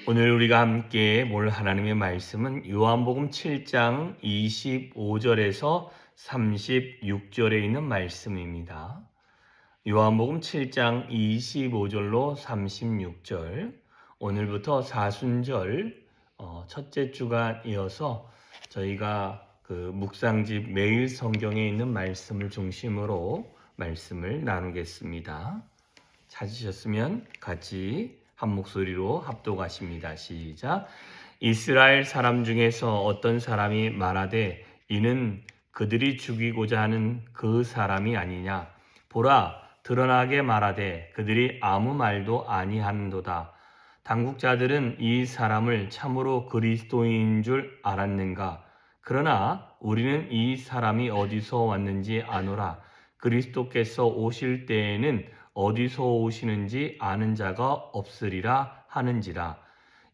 오늘 우리가 함께 볼 하나님의 말씀은 요한복음 7장 25절에서 36절에 있는 말씀입니다. 요한복음 7장 25절로 36절, 오늘부터 사순절 첫째 주가 이어서 저희가 묵상집 매일 성경에 있는 말씀을 중심으로 말씀을 나누겠습니다. 찾으셨으면 같이 한 목소리로 합독하십니다. 시작. 이스라엘 사람 중에서 어떤 사람이 말하되 이는 그들이 죽이고자 하는 그 사람이 아니냐. 보라, 드러나게 말하되 그들이 아무 말도 아니하는도다. 당국자들은 이 사람을 참으로 그리스도인 줄 알았는가. 그러나 우리는 이 사람이 어디서 왔는지 아노라. 그리스도께서 오실 때에는 어디서 오시는지 아는 자가 없으리라 하는지라.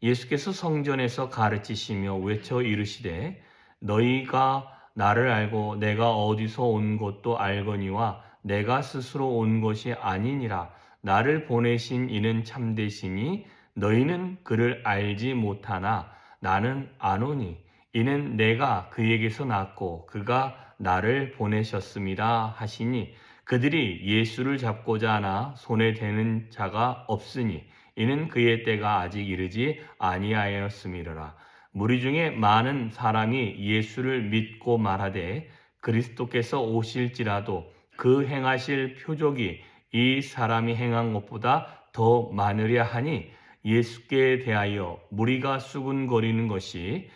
예수께서 성전에서 가르치시며 외쳐 이르시되 너희가 나를 알고 내가 어디서 온 것도 알거니와 내가 스스로 온 것이 아니니라. 나를 보내신 이는 참되시니 너희는 그를 알지 못하나 나는 아노니 이는 내가 그에게서 났고 그가 나를 보내셨습니다 하시니 그들이 예수를 잡고자 하나 손에 대는 자가 없으니 이는 그의 때가 아직 이르지 아니하였음이로라. 무리 중에 많은 사람이 예수를 믿고 말하되 그리스도께서 오실지라도 그 행하실 표적이 이 사람이 행한 것보다 더 많으랴 하니 예수께 대하여 무리가 수군거리는 것이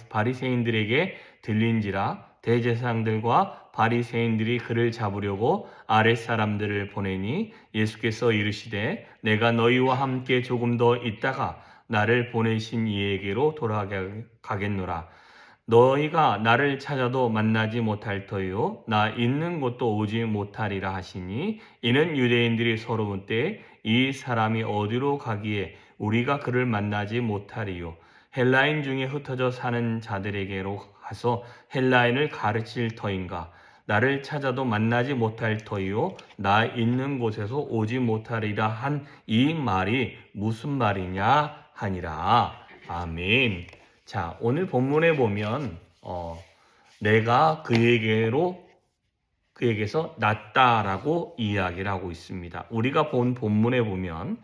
바리새인들에게 들린지라. 대제사장들과 바리새인들이 그를 잡으려고 아랫사람들을 보내니 예수께서 이르시되 내가 너희와 함께 조금 더 있다가 나를 보내신 이에게로 돌아가겠노라. 너희가 나를 찾아도 만나지 못할 터요 나 있는 곳도 오지 못하리라 하시니 이는 유대인들이 서로 묻되 이 사람이 어디로 가기에 우리가 그를 만나지 못하리요. 헬라인 중에 흩어져 사는 자들에게로 가서 헬라인을 가르칠 터인가. 나를 찾아도 만나지 못할 터이요 나 있는 곳에서 오지 못하리라 한 이 말이 무슨 말이냐 하니라. 아멘. 자, 오늘 본문에 보면 내가 그에게서 낫다라고 이야기를 하고 있습니다. 우리가 본 본문에 보면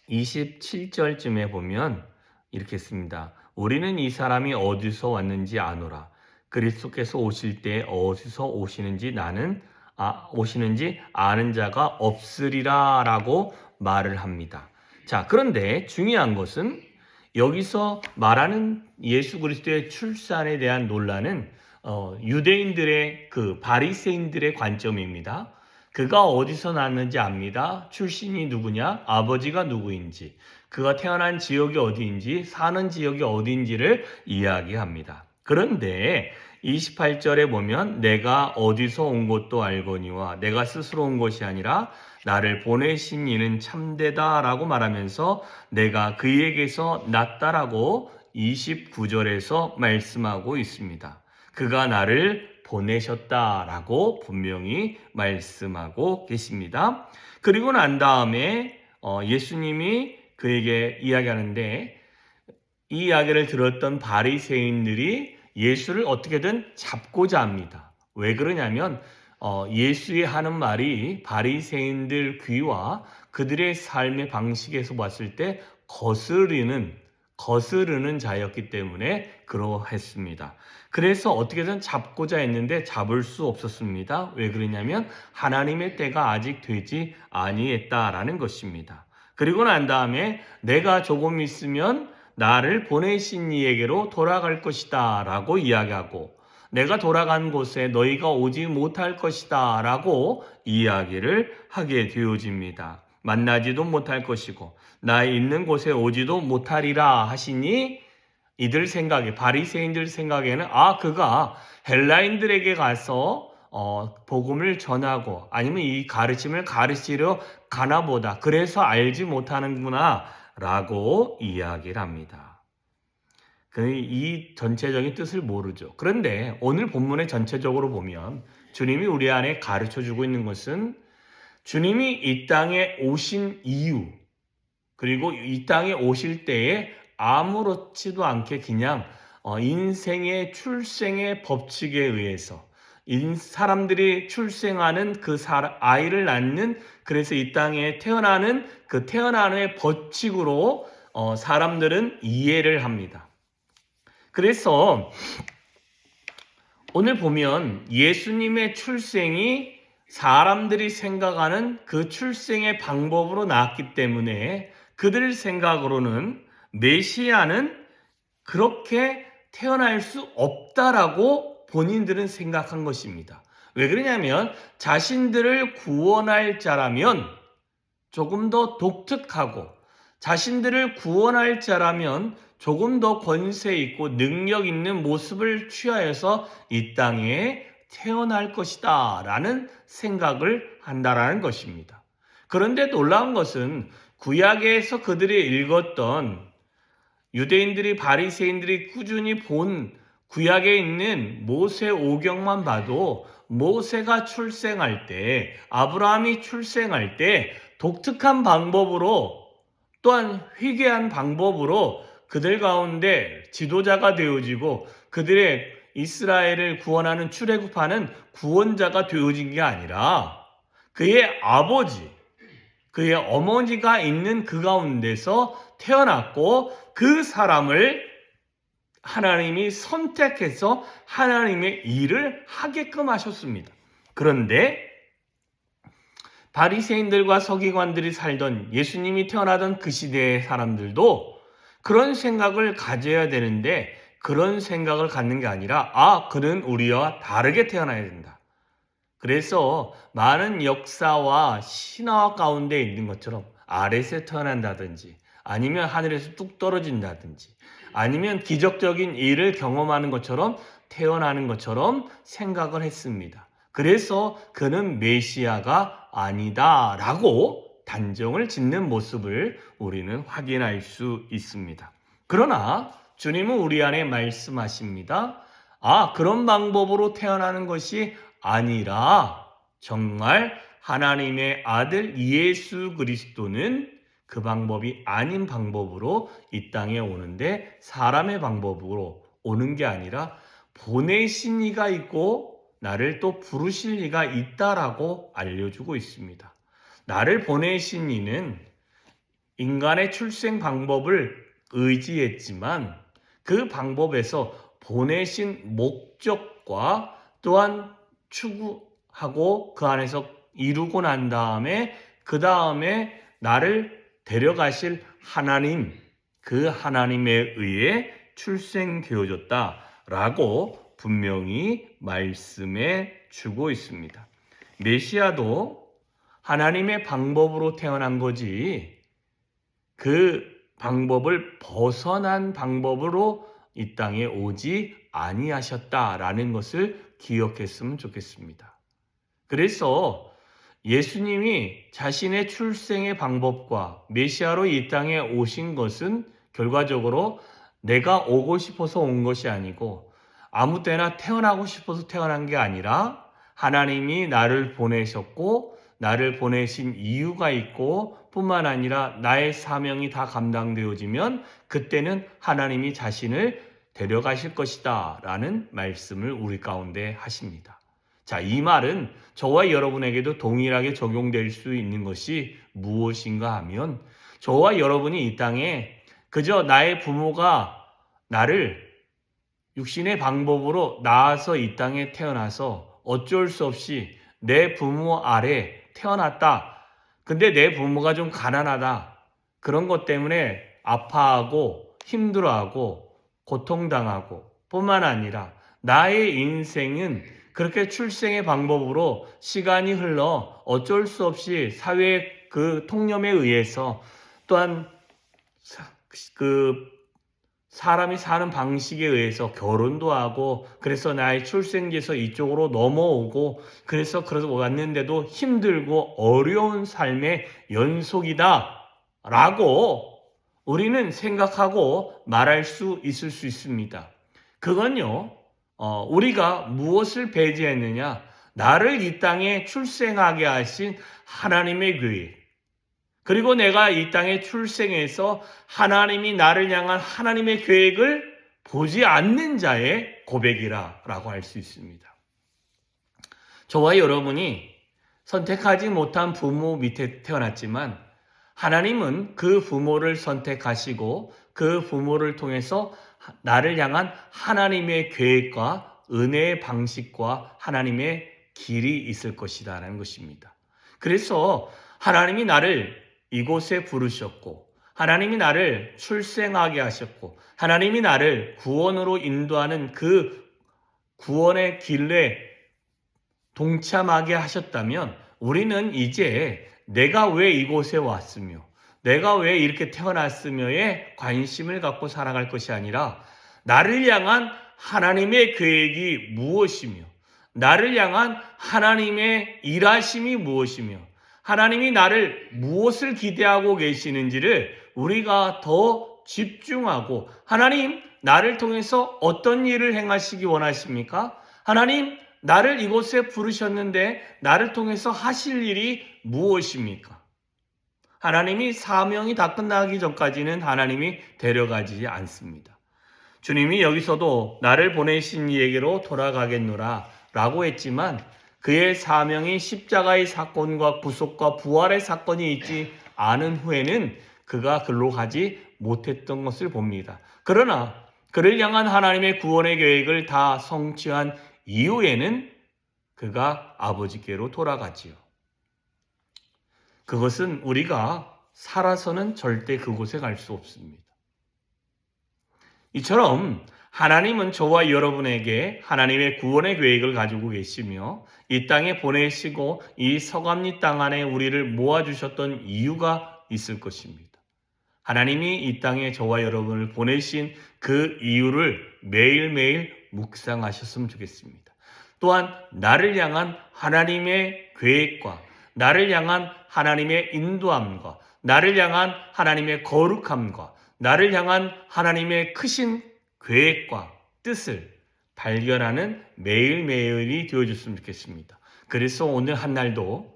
27절쯤에 보면 이렇게 씁니다. 우리는 이 사람이 어디서 왔는지 아노라. 그리스도께서 오실 때 어디서 오시는지 아는 자가 없으리라 라고 말을 합니다. 자, 그런데 중요한 것은 여기서 말하는 예수 그리스도의 출산에 대한 논란은 유대인들의 바리새인들의 관점입니다. 그가 어디서 났는지 압니다. 출신이 누구냐, 아버지가 누구인지, 그가 태어난 지역이 어디인지, 사는 지역이 어디인지를 이야기합니다. 그런데 28절에 보면 내가 어디서 온 것도 알거니와 내가 스스로 온 것이 아니라 나를 보내신 이는 참되다라고 말하면서 내가 그에게서 났다라고 29절에서 말씀하고 있습니다. 그가 나를 보내셨다라고 분명히 말씀하고 계십니다. 그리고 난 다음에 예수님이 그에게 이야기하는데 이 이야기를 들었던 바리새인들이 예수를 어떻게든 잡고자 합니다. 왜 그러냐면 예수의 하는 말이 바리새인들 귀와 그들의 삶의 방식에서 봤을 때 거스르는 자였기 때문에 그러했습니다. 그래서 어떻게든 잡고자 했는데 잡을 수 없었습니다. 왜 그러냐면 하나님의 때가 아직 되지 아니했다라는 것입니다. 그리고 난 다음에 내가 조금 있으면 나를 보내신 이에게로 돌아갈 것이다 라고 이야기하고 내가 돌아간 곳에 너희가 오지 못할 것이다 라고 이야기를 하게 되어집니다. 만나지도 못할 것이고 나 있는 곳에 오지도 못하리라 하시니 바리새인들 생각에는 그가 헬라인들에게 가서 복음을 전하고 아니면 이 가르침을 가르치려 가나 보다. 그래서 알지 못하는구나 라고 이야기를 합니다. 이 전체적인 뜻을 모르죠. 그런데 오늘 본문의 전체적으로 보면 주님이 우리 안에 가르쳐주고 있는 것은 주님이 이 땅에 오신 이유, 그리고 이 땅에 오실 때에 아무렇지도 않게 그냥 인생의 출생의 법칙에 의해서 사람들이 출생하는 그 아이를 낳는, 그래서 이 땅에 태어나는 그 태어남의 법칙으로 사람들은 이해를 합니다. 그래서 오늘 보면 예수님의 출생이 사람들이 생각하는 그 출생의 방법으로 나왔기 때문에 그들 생각으로는 메시아는 그렇게 태어날 수 없다라고 본인들은 생각한 것입니다. 왜 그러냐면 자신들을 구원할 자라면 조금 더 독특하고, 자신들을 구원할 자라면 조금 더 권세 있고 능력 있는 모습을 취하여서 이 땅에 태어날 것이다 라는 생각을 한다라는 것입니다. 그런데 놀라운 것은 구약에서 그들이 읽었던, 유대인들이 바리새인들이 꾸준히 본 구약에 있는 모세 오경만 봐도 모세가 출생할 때, 아브라함이 출생할 때 독특한 방법으로, 또한 희귀한 방법으로 그들 가운데 지도자가 되어지고 그들의 이스라엘을 구원하는 출애굽하는 구원자가 되어진 게 아니라 그의 아버지, 그의 어머니가 있는 그 가운데서 태어났고, 그 사람을 하나님이 선택해서 하나님의 일을 하게끔 하셨습니다. 그런데 바리새인들과 서기관들이 살던, 예수님이 태어나던 그 시대의 사람들도 그런 생각을 가져야 되는데, 그런 생각을 갖는 게 아니라 그는 우리와 다르게 태어나야 된다. 그래서 많은 역사와 신화 가운데 있는 것처럼 아래에서 태어난다든지, 아니면 하늘에서 뚝 떨어진다든지, 아니면 기적적인 일을 경험하는 것처럼 태어나는 것처럼 생각을 했습니다. 그래서 그는 메시아가 아니다라고 단정을 짓는 모습을 우리는 확인할 수 있습니다. 그러나 주님은 우리 안에 말씀하십니다. 그런 방법으로 태어나는 것이 아니라 정말 하나님의 아들 예수 그리스도는 그 방법이 아닌 방법으로 이 땅에 오는데, 사람의 방법으로 오는 게 아니라 보내신 이가 있고 나를 또 부르실 이가 있다라고 알려주고 있습니다. 나를 보내신 이는 인간의 출생 방법을 의지했지만 그 방법에서 보내신 목적과 또한 추구하고 그 안에서 이루고 난 다음에, 그 다음에 나를 데려가실 하나님, 그 하나님에 의해 출생되어졌다라고 분명히 말씀해 주고 있습니다. 메시아도 하나님의 방법으로 태어난 거지, 그 방법을 벗어난 방법으로 이 땅에 오지 아니하셨다라는 것을 기억했으면 좋겠습니다. 그래서 예수님이 자신의 출생의 방법과 메시아로 이 땅에 오신 것은 결과적으로 내가 오고 싶어서 온 것이 아니고 아무 때나 태어나고 싶어서 태어난 게 아니라 하나님이 나를 보내셨고, 나를 보내신 이유가 있고, 뿐만 아니라 나의 사명이 다 감당되어지면 그때는 하나님이 자신을 데려가실 것이다 라는 말씀을 우리 가운데 하십니다. 자, 이 말은 저와 여러분에게도 동일하게 적용될 수 있는 것이 무엇인가 하면, 저와 여러분이 이 땅에 그저 나의 부모가 나를 육신의 방법으로 낳아서 이 땅에 태어나서 어쩔 수 없이 내 부모 아래 태어났다. 근데 내 부모가 좀 가난하다. 그런 것 때문에 아파하고 힘들어하고 고통당하고, 뿐만 아니라 나의 인생은 그렇게 출생의 방법으로 시간이 흘러 어쩔 수 없이 사회의 그 통념에 의해서, 또한 그 사람이 사는 방식에 의해서 결혼도 하고, 그래서 나의 출생지에서 이쪽으로 넘어오고, 그래서 왔는데도 힘들고 어려운 삶의 연속이다 라고 우리는 생각하고 말할 수 있을 수 있습니다. 그건요, 우리가 무엇을 배제했느냐? 나를 이 땅에 출생하게 하신 하나님의 계획, 그리고 내가 이 땅에 출생해서 하나님이 나를 향한 하나님의 계획을 보지 않는 자의 고백이라고 할 수 있습니다. 저와 여러분이 선택하지 못한 부모 밑에 태어났지만 하나님은 그 부모를 선택하시고 그 부모를 통해서 나를 향한 하나님의 계획과 은혜의 방식과 하나님의 길이 있을 것이다 라는 것입니다. 그래서 하나님이 나를 이곳에 부르셨고 하나님이 나를 출생하게 하셨고 하나님이 나를 구원으로 인도하는 그 구원의 길에 동참하게 하셨다면 우리는 이제 내가 왜 이곳에 왔으며 내가 왜 이렇게 태어났으며에 관심을 갖고 살아갈 것이 아니라 나를 향한 하나님의 계획이 무엇이며 나를 향한 하나님의 일하심이 무엇이며 하나님이 나를 무엇을 기대하고 계시는지를 우리가 더 집중하고 하나님 나를 통해서 어떤 일을 행하시기 원하십니까? 하나님 나를 이곳에 부르셨는데 나를 통해서 하실 일이 무엇입니까? 하나님이 사명이 다 끝나기 전까지는 하나님이 데려가지 않습니다. 주님이 여기서도 나를 보내신 이에게로 돌아가겠노라 라고 했지만 그의 사명이 십자가의 사건과 구속과 부활의 사건이 있지 않은 후에는 그가 글로 가지 못했던 것을 봅니다. 그러나 그를 향한 하나님의 구원의 계획을 다 성취한 이후에는 그가 아버지께로 돌아가지요. 그것은 우리가 살아서는 절대 그곳에 갈 수 없습니다. 이처럼 하나님은 저와 여러분에게 하나님의 구원의 계획을 가지고 계시며 이 땅에 보내시고 이 서감리 땅 안에 우리를 모아주셨던 이유가 있을 것입니다. 하나님이 이 땅에 저와 여러분을 보내신 그 이유를 매일매일 묵상하셨으면 좋겠습니다. 또한 나를 향한 하나님의 계획과 나를 향한 하나님의 인도함과 나를 향한 하나님의 거룩함과 나를 향한 하나님의 크신 계획과 뜻을 발견하는 매일매일이 되어줬으면 좋겠습니다. 그래서 오늘 한 날도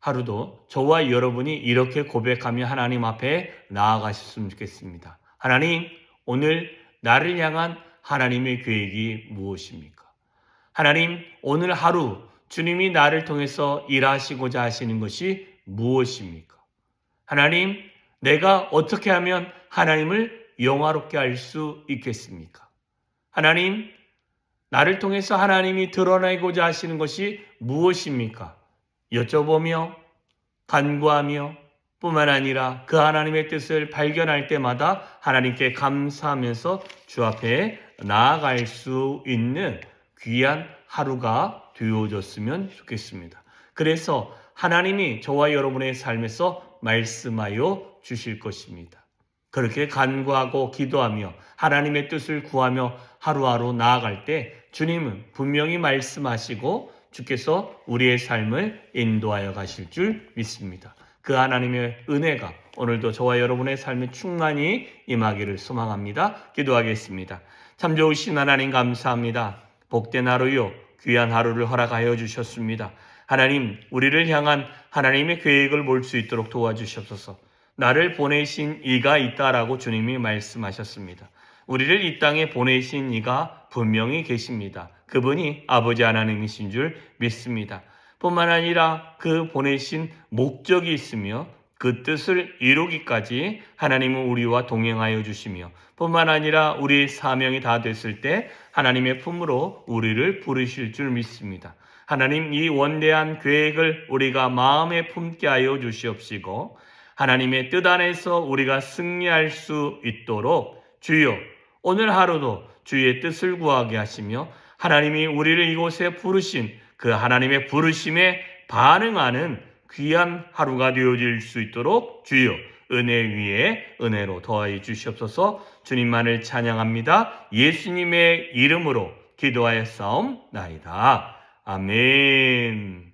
하루도 저와 여러분이 이렇게 고백하며 하나님 앞에 나아가셨으면 좋겠습니다. 하나님, 오늘 나를 향한 하나님의 계획이 무엇입니까? 하나님, 오늘 하루 주님이 나를 통해서 일하시고자 하시는 것이 무엇입니까? 하나님, 내가 어떻게 하면 하나님을 영화롭게 할 수 있겠습니까? 하나님, 나를 통해서 하나님이 드러내고자 하시는 것이 무엇입니까? 여쭤보며 간구하며 뿐만 아니라 그 하나님의 뜻을 발견할 때마다 하나님께 감사하면서 주 앞에 나아갈 수 있는 귀한 하루가 되어졌으면 좋겠습니다. 그래서 하나님이 저와 여러분의 삶에서 말씀하여 주실 것입니다. 그렇게 간구하고 기도하며 하나님의 뜻을 구하며 하루하루 나아갈 때 주님은 분명히 말씀하시고 주께서 우리의 삶을 인도하여 가실 줄 믿습니다. 그 하나님의 은혜가 오늘도 저와 여러분의 삶에 충만히 임하기를 소망합니다. 기도하겠습니다. 참 좋으신 하나님 감사합니다. 복된 하루요 귀한 하루를 허락하여 주셨습니다. 하나님, 우리를 향한 하나님의 계획을 볼 수 있도록 도와주시옵소서. 나를 보내신 이가 있다라고 주님이 말씀하셨습니다. 우리를 이 땅에 보내신 이가 분명히 계십니다. 그분이 아버지 하나님이신 줄 믿습니다. 뿐만 아니라 그 보내신 목적이 있으며 그 뜻을 이루기까지 하나님은 우리와 동행하여 주시며 뿐만 아니라 우리의 사명이 다 됐을 때 하나님의 품으로 우리를 부르실 줄 믿습니다. 하나님, 이 원대한 계획을 우리가 마음에 품게 하여 주시옵시고 하나님의 뜻 안에서 우리가 승리할 수 있도록 주여 오늘 하루도 주의 뜻을 구하게 하시며 하나님이 우리를 이곳에 부르신 그 하나님의 부르심에 반응하는 귀한 하루가 되어질 수 있도록 주여 은혜 위에 은혜로 더하여 주시옵소서. 주님만을 찬양합니다. 예수님의 이름으로 기도하였사옵나이다. 아멘.